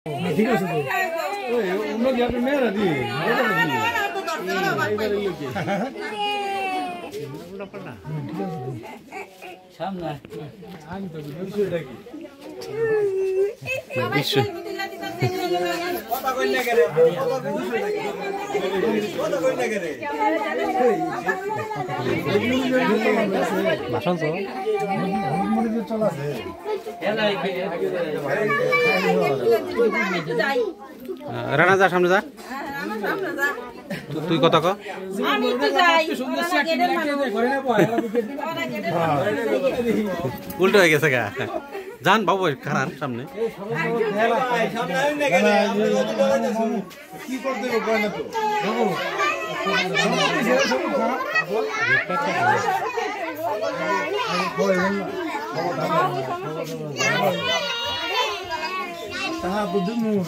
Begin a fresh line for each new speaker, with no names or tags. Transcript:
ঠিক আছে তো ওই অন্য কি আপনি মেয়েরা দি সামনে আমি তো বিষয়টা কি
বিশ্ব
কথা কই না করে কথা কই না করে
ভাষণ তো
মনে চলা আছে
রানা যা সামনে যা তুই কথা ক উল্টো হয়ে গেছে গা যান বাবু খারান সামনে
কি করতে হবে না তো তাহা বুদ্ধি মুখ